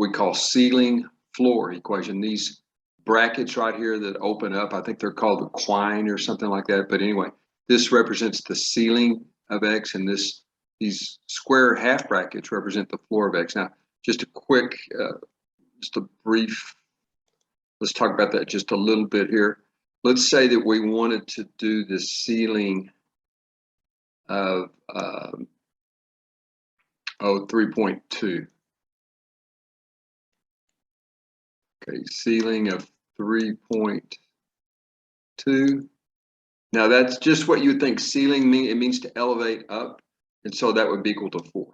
what we call ceiling floor equation. These brackets right here that open up, I think they're called the quine or something like that. But anyway, this represents the ceiling of X, and these square half brackets represent the floor of X. Now, just a quick, just a brief, let's talk about that just a little bit here. Let's say that we wanted to do the ceiling of 3.2. Okay, ceiling of 3.2. Now that's just what you think ceiling means. It means to elevate up, and so that would be equal to 4.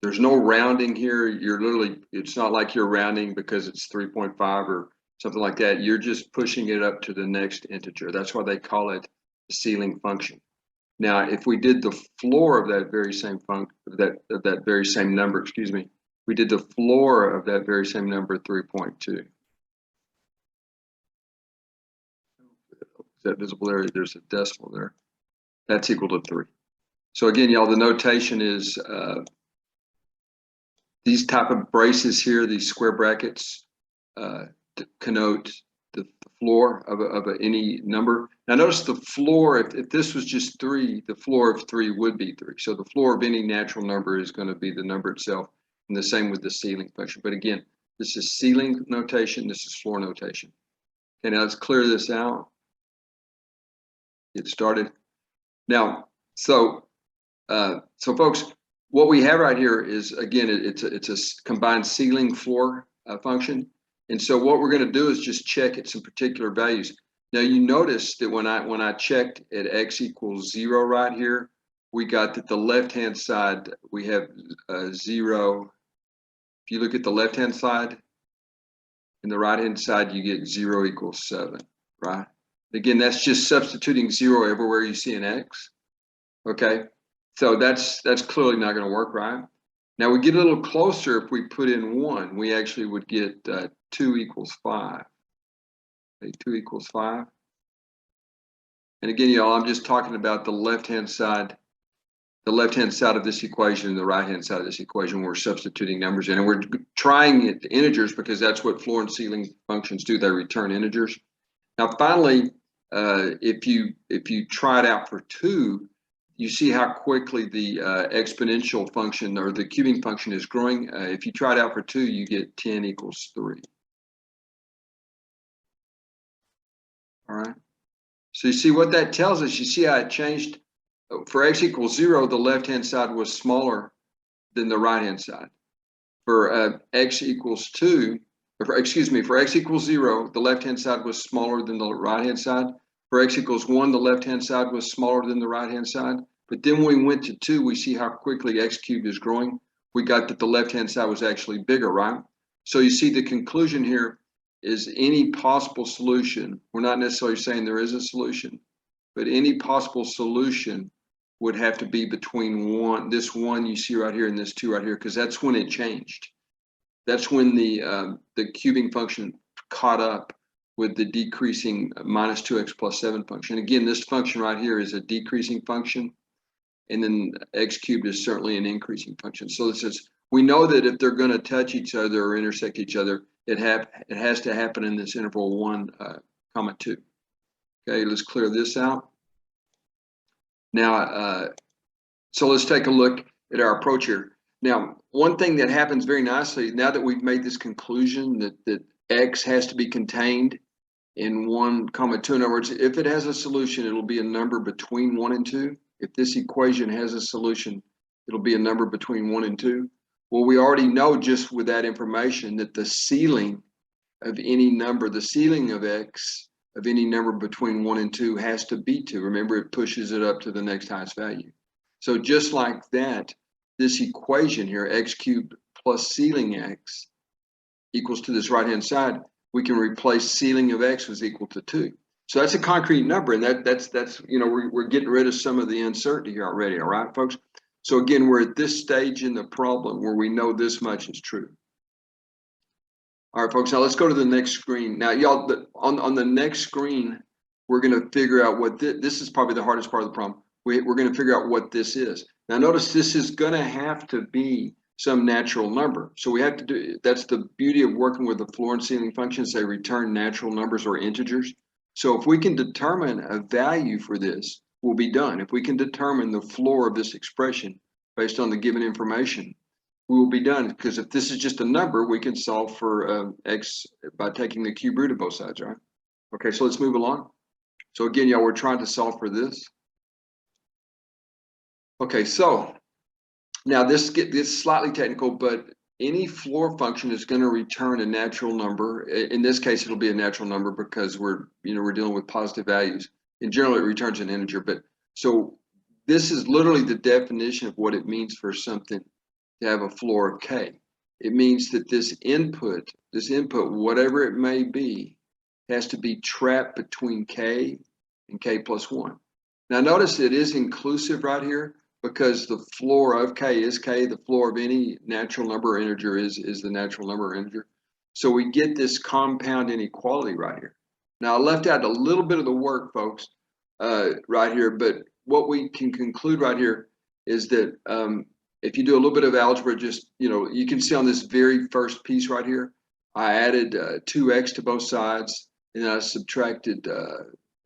There's no rounding here. You're literally, it's not like you're rounding because it's 3.5 or something like that. You're just pushing it up to the next integer. That's why they call it the ceiling function. Now, if we did the floor of that very same that very same number, excuse me, we did the floor of that very same number, 3.2. Is that visible there? There's a decimal there. That's equal to 3. So again, y'all, the notation is these type of braces here, these square brackets, connote the floor of any number. Now notice the floor, if this was just 3, the floor of 3 would be 3. So the floor of any natural number is going to be the number itself, and the same with the ceiling function. But again, this is ceiling notation, this is floor notation. Okay, now let's clear this out. Get started. Now, so folks, what we have right here is, again, it's a combined ceiling floor function. And so what we're going to do is just check at some particular values. Now you notice that when I checked at x equals 0 right here, we got that the left-hand side we have 0. If you look at the left-hand side, and the right-hand side you get 0 equals 7, right? Again, that's just substituting 0 everywhere you see an x. Okay, so that's clearly not going to work, right? Now we get a little closer. If we put in 1, we actually would get 2 equals 5. Okay, 2 equals 5. And again, y'all, I'm just talking about the left-hand side of this equation and the right-hand side of this equation. We're substituting numbers in, and we're trying it to integers because that's what floor and ceiling functions do. They return integers. Now, finally, if you try it out for 2, you see how quickly the exponential function or the cubing function is growing. If you try it out for 2, you get 10 equals 3. All right. So you see what that tells us. You see how it changed. For x equals 0, the left-hand side was smaller than the right-hand side. For x equals 2, for x equals 0, the left-hand side was smaller than the right-hand side. For x equals 1, the left-hand side was smaller than the right-hand side. But then when we went to 2, we see how quickly x cubed is growing. We got that the left-hand side was actually bigger, right? So you see the conclusion here is any possible solution. We're not necessarily saying there is a solution, but any possible solution would have to be between this 1 you see right here and this 2 right here, because that's when it changed. That's when the cubing function caught up with the decreasing minus 2x plus 7 function. Again, this function right here is a decreasing function, and then x cubed is certainly an increasing function. So this is, we know that if they're going to touch each other or intersect each other, it has to happen in this interval 1, 2. Okay, let's clear this out. Now, so let's take a look at our approach here. Now, one thing that happens very nicely, now that we've made this conclusion that x has to be contained in 1, 2, in other words, if it has a solution, it'll be a number between 1 and 2. If this equation has a solution, it'll be a number between 1 and 2. Well, we already know just with that information that the ceiling of any number, the ceiling of x of any number between 1 and 2 has to be 2. Remember, it pushes it up to the next highest value. So just like that, this equation here, x cubed plus ceiling x equals to this right-hand side, we can replace ceiling of x was equal to 2. So that's a concrete number, and that's you know, we're getting rid of some of the uncertainty here already, all right, folks? So again, we're at this stage in the problem where we know this much is true. All right, folks, now let's go to the next screen. Now, y'all, on the next screen, we're going to figure out what this is probably the hardest part of the problem. We're going to figure out what this is. Now, notice this is going to have to be some natural number. So we have to do, that's the beauty of working with the floor and ceiling functions. They return natural numbers or integers. So if we can determine a value for this, we'll be done. If we can determine the floor of this expression based on the given information, we will be done. Because if this is just a number, we can solve for x by taking the cube root of both sides, right? Okay, so let's move along. So again, y'all, we're trying to solve for this. Okay, so now this gets slightly technical, but any floor function is going to return a natural number. In this case, it'll be a natural number because we're dealing with positive values. In general, it returns an integer. But so this is literally the definition of what it means for something to have a floor of k. It means that this input, whatever it may be, has to be trapped between k and k plus 1. Now notice it is inclusive right here, because the floor of k is k, the floor of any natural number or integer is the natural number or integer. So we get this compound inequality right here. Now I left out a little bit of the work, folks, right here, but what we can conclude right here is that if you do a little bit of algebra, just, you can see on this very first piece right here, I added 2x to both sides, and I subtracted,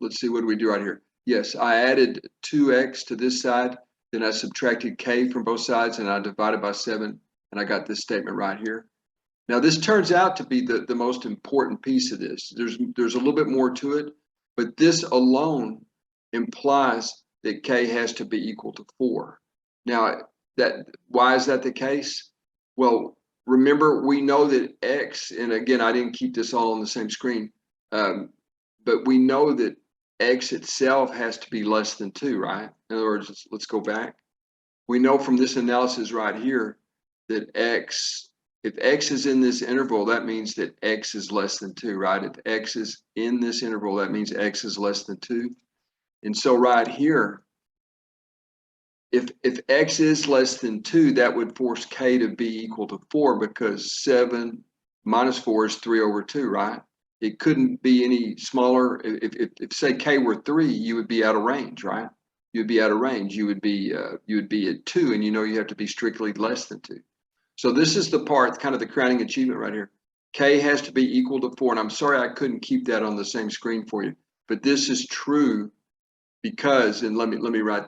let's see, what do we do right here? Yes, I added 2x to this side, then I subtracted k from both sides, and I divided by 7, and I got this statement right here. Now this turns out to be the most important piece of this. There's a little bit more to it, but this alone implies that k has to be equal to 4. Now why is that the case? Well, remember, we know that x, and again, I didn't keep this all on the same screen, but we know that x itself has to be less than 2, right? In other words, let's go back. We know from this analysis right here that if x is in this interval, that means that x is less than 2, right? If x is in this interval, that means x is less than 2. And so right here, if x is less than 2, that would force k to be equal to 4, because 7 minus 4 is 3 over 2, right? It couldn't be any smaller. If say k were 3, you would be out of range, right? You'd be out of range. You would be at 2, and you have to be strictly less than 2. So this is the part, kind of the crowning achievement right here. K has to be equal to 4, and I'm sorry I couldn't keep that on the same screen for you, but this is true because, and let me write.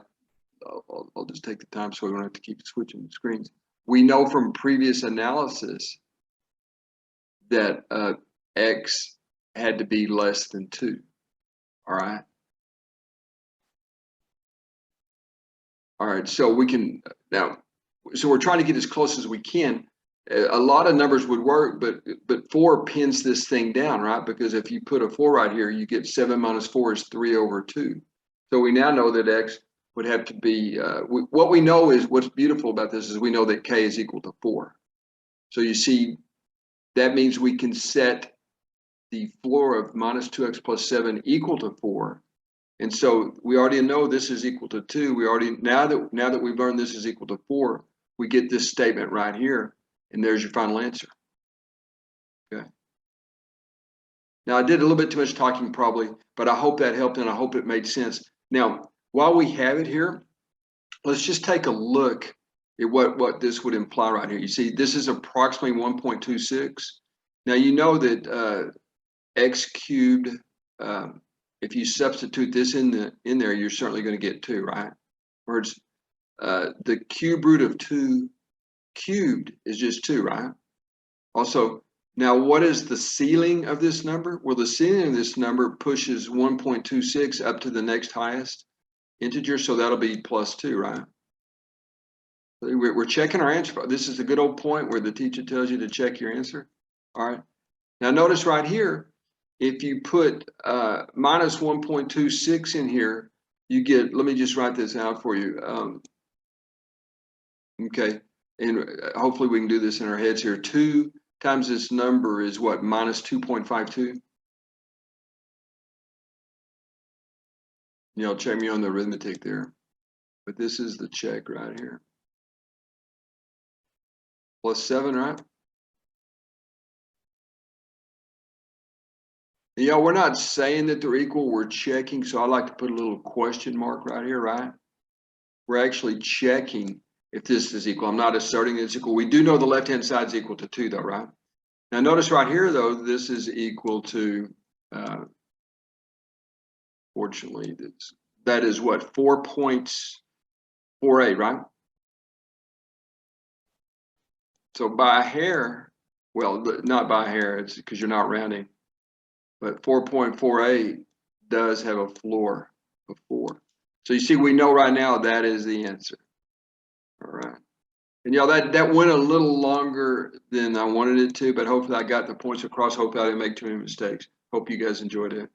I'll just take the time so we don't have to keep switching the screens. We know from previous analysis that x had to be less than 2. All right. All right. So we can now. So we're trying to get as close as we can. A lot of numbers would work, but 4 pins this thing down, right? Because if you put a 4 right here, you get 7 minus 4 is 3 over 2. So we now know that x would have to be. What we know is, what's beautiful about this is we know that k is equal to 4. So you see, that means we can set the floor of minus 2x plus 7 equal to 4. And so we already know this is equal to 2. We already, now that we've learned this is equal to 4, we get this statement right here, and there's your final answer. Okay. Now I did a little bit too much talking probably, but I hope that helped, and I hope it made sense. Now, while we have it here, let's just take a look at what this would imply right here. You see, this is approximately 1.26. Now you know that x cubed, if you substitute this in there, you're certainly going to get 2, right? Or it's the cube root of 2 cubed is just 2, right? Also, now what is the ceiling of this number? Well, the ceiling of this number pushes 1.26 up to the next highest integer, so that'll be plus 2, right? We're checking our answer. This is a good old point where the teacher tells you to check your answer. All right. Now notice right here, if you put minus 1.26 in here, you get, let me just write this out for you. Okay, and hopefully we can do this in our heads here. 2 times this number is what, minus 2.52? Check me on the arithmetic there. But this is the check right here. Plus 7, right? We're not saying that they're equal, we're checking, so I like to put a little question mark right here, right? We're actually checking if this is equal. I'm not asserting it's equal. We do know the left-hand side is equal to 2 though, right? Now notice right here though, this is equal to, fortunately, that is what, 4.48, right? So by a hair, well, not by a hair, it's because you're not rounding, but 4.48 does have a floor of 4. So you see, we know right now that is the answer. All right. And y'all, that went a little longer than I wanted it to, but hopefully I got the points across. Hopefully I didn't make too many mistakes. Hope you guys enjoyed it.